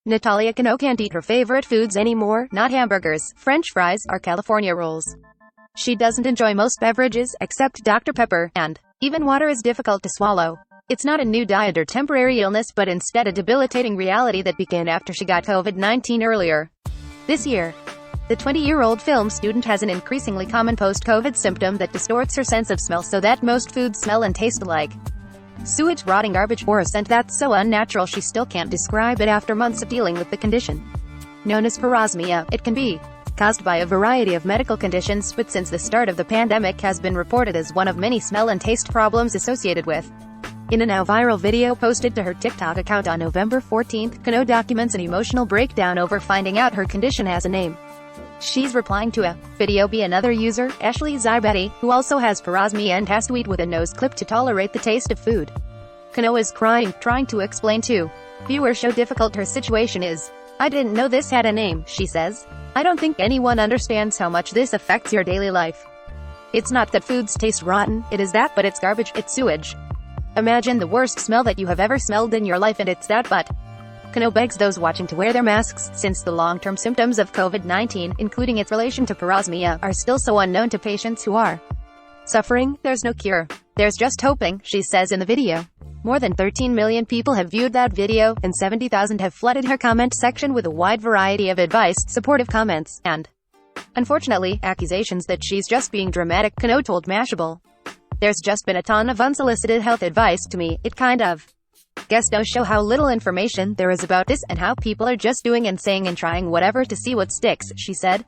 Natalia Cano can't eat her favorite foods anymore, not hamburgers, French fries, or California rolls. She doesn't enjoy most beverages, except Dr. Pepper, and even water is difficult to swallow. It's not a new diet or temporary illness, but instead a debilitating reality that began after she got COVID-19 earlier this year. The 20-year-old film student has an increasingly common post-COVID symptom that distorts her sense of smell so that most foods smell and taste alike. Sewage, rotting garbage, or a scent that's so unnatural she still can't describe it after months of dealing with the condition. Known as parosmia, it can be caused by a variety of medical conditions, but since the start of the pandemic has been reported as one of many smell and taste problems associated with. In a now viral video posted to her TikTok account on November 14th, Cano documents an emotional breakdown over finding out her condition has a name. She's replying to a video by another user, Ashley Zybetti, who also has parosmia and has to eat with a nose clip to tolerate the taste of food. Cano is crying, trying to explain to viewers how difficult her situation is. "I didn't know this had a name," she says. "I don't think anyone understands how much this affects your daily life. It's not that foods taste rotten, it is that, but it's garbage, it's sewage. Imagine the worst smell that you have ever smelled in your life and it's that, but..." Cano begs those watching to wear their masks, since the long-term symptoms of COVID-19, including its relation to parosmia, are still so unknown to patients who are suffering. "There's no cure. There's just hoping," she says in the video. More than 13 million people have viewed that video, and 70,000 have flooded her comment section with a wide variety of advice, supportive comments, and, unfortunately, accusations that she's just being dramatic, Cano told Mashable. "There's just been a ton of unsolicited health advice to me. It kind of guess does show how little information there is about this and how people are just doing and saying and trying whatever to see what sticks," she said.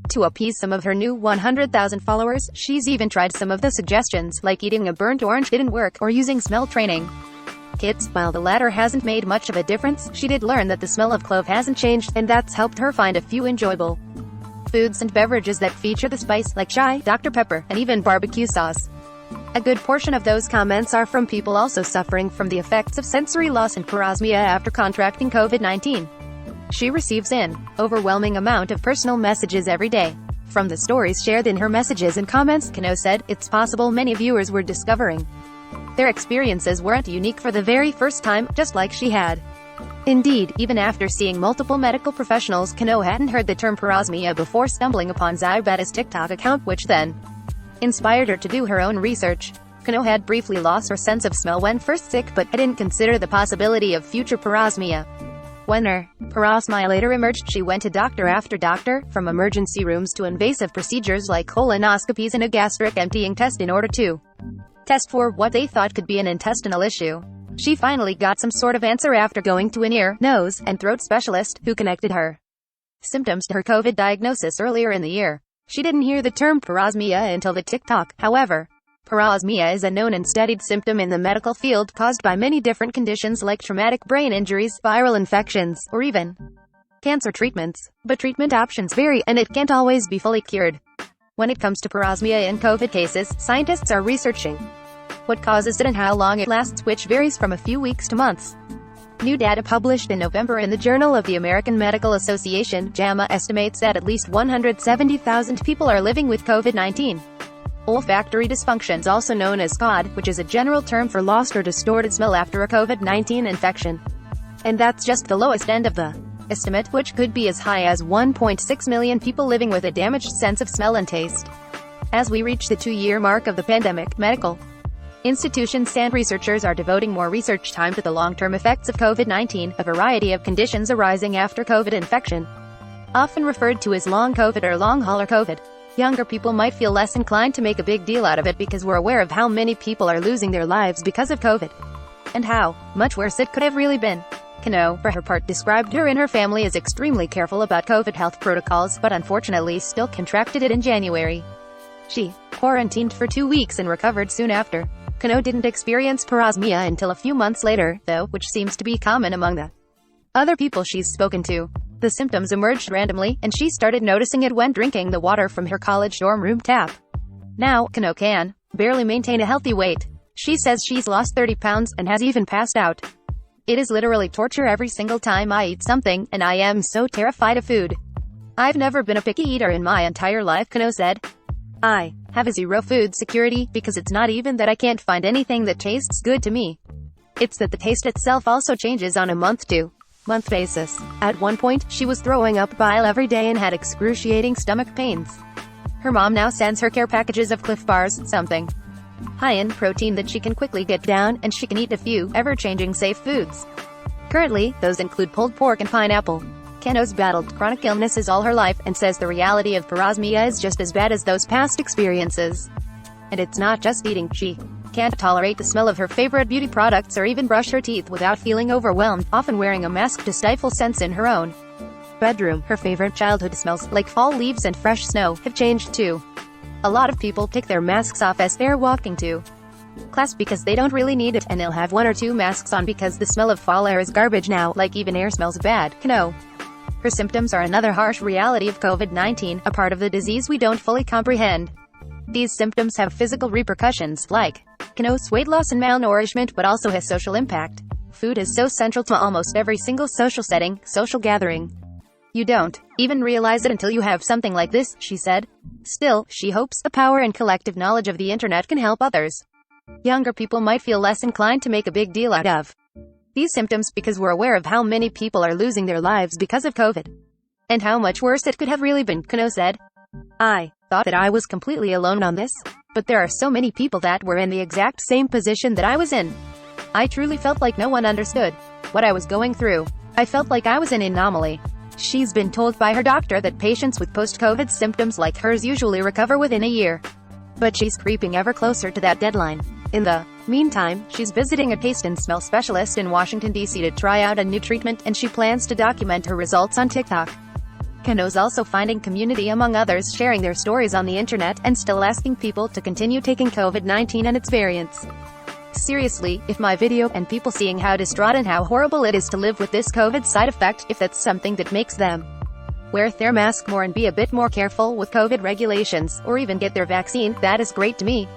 To appease some of her new 100,000 followers, she's even tried some of the suggestions, like eating a burnt orange didn't work, or using smell training kits. While the latter hasn't made much of a difference, she did learn that the smell of clove hasn't changed, and that's helped her find a few enjoyable foods and beverages that feature the spice, like chai, Dr. Pepper, and even barbecue sauce. A good portion of those comments are from people also suffering from the effects of sensory loss and parosmia after contracting COVID-19. She receives an overwhelming amount of personal messages every day. From the stories shared in her messages and comments, Cano said, it's possible many viewers were discovering their experiences weren't unique for the very first time, just like she had. Indeed, even after seeing multiple medical professionals, Cano hadn't heard the term parosmia before stumbling upon Zybetti's TikTok account, which then inspired her to do her own research. Cano had briefly lost her sense of smell when first sick, but didn't consider the possibility of future parosmia. When her parosmia later emerged, she went to doctor after doctor, from emergency rooms to invasive procedures like colonoscopies and a gastric emptying test in order to test for what they thought could be an intestinal issue. She finally got some sort of answer after going to an ear, nose, and throat specialist, who connected her symptoms to her COVID diagnosis earlier in the year. She didn't hear the term parosmia until the TikTok, however. Parosmia is a known and studied symptom in the medical field caused by many different conditions like traumatic brain injuries, viral infections, or even cancer treatments. But treatment options vary, and it can't always be fully cured. When it comes to parosmia in COVID cases, scientists are researching what causes it and how long it lasts, which varies from a few weeks to months. New data published in November in the Journal of the American Medical Association, JAMA, estimates that at least 170,000 people are living with COVID-19. Olfactory dysfunctions, also known as SCOD, which is a general term for lost or distorted smell after a COVID-19 infection. And that's just the lowest end of the estimate, which could be as high as 1.6 million people living with a damaged sense of smell and taste. As we reach the 2-year mark of the pandemic, medical institutions and researchers are devoting more research time to the long-term effects of COVID-19, a variety of conditions arising after COVID infection, often referred to as long COVID or long hauler COVID. Younger people might feel less inclined to make a big deal out of it because we're aware of how many people are losing their lives because of COVID, and how much worse it could have really been. Cano, for her part, described her and her family as extremely careful about COVID health protocols, but unfortunately still contracted it in January. She quarantined for 2 weeks and recovered soon after. Cano didn't experience parosmia until a few months later, though, which seems to be common among the other people she's spoken to. The symptoms emerged randomly, and she started noticing it when drinking the water from her college dorm room tap. Now, Cano can barely maintain a healthy weight. She says she's lost 30 pounds, and has even passed out. "It is literally torture every single time I eat something, and I am so terrified of food. I've never been a picky eater in my entire life," Cano said. "I have a zero food security, because it's not even that I can't find anything that tastes good to me. It's that the taste itself also changes on a month to month basis. At one point, she was throwing up bile every day and had excruciating stomach pains. Her mom now sends her care packages of Clif Bars, something high in protein that she can quickly get down, and she can eat a few ever-changing safe foods. Currently, those include pulled pork and pineapple. Keno's battled chronic illnesses all her life, and says the reality of parosmia is just as bad as those past experiences. And it's not just eating, she can't tolerate the smell of her favorite beauty products or even brush her teeth without feeling overwhelmed, often wearing a mask to stifle scents in her own bedroom. Her favorite childhood smells, like fall leaves and fresh snow, have changed too. A lot of people take their masks off as they're walking to class because they don't really need it, and they'll have 1 or 2 masks on because the smell of fall air is garbage now, like even air smells bad. Keno. Her symptoms are another harsh reality of COVID-19, a part of the disease we don't fully comprehend. These symptoms have physical repercussions, like Keno's weight loss and malnourishment, but also has social impact. Food is so central to almost every single social setting, social gathering. You don't even realize it until you have something like this, she said. Still, she hopes the power and collective knowledge of the internet can help others. Younger people might feel less inclined to make a big deal out of these symptoms because we're aware of how many people are losing their lives because of COVID. And how much worse it could have really been, Keno said. I thought that I was completely alone on this, but there are so many people that were in the exact same position that I was in. I truly felt like no one understood what I was going through. I felt like I was an anomaly. She's been told by her doctor that patients with post-COVID symptoms like hers usually recover within a year. But she's creeping ever closer to that deadline. In the meantime, she's visiting a taste and smell specialist in Washington, D.C. to try out a new treatment, and she plans to document her results on TikTok. Keno's also finding community among others sharing their stories on the internet, and still asking people to continue taking COVID-19 and its variants seriously. If my video, and people seeing how distraught and how horrible it is to live with this COVID side effect, if that's something that makes them wear their mask more and be a bit more careful with COVID regulations, or even get their vaccine, that is great to me.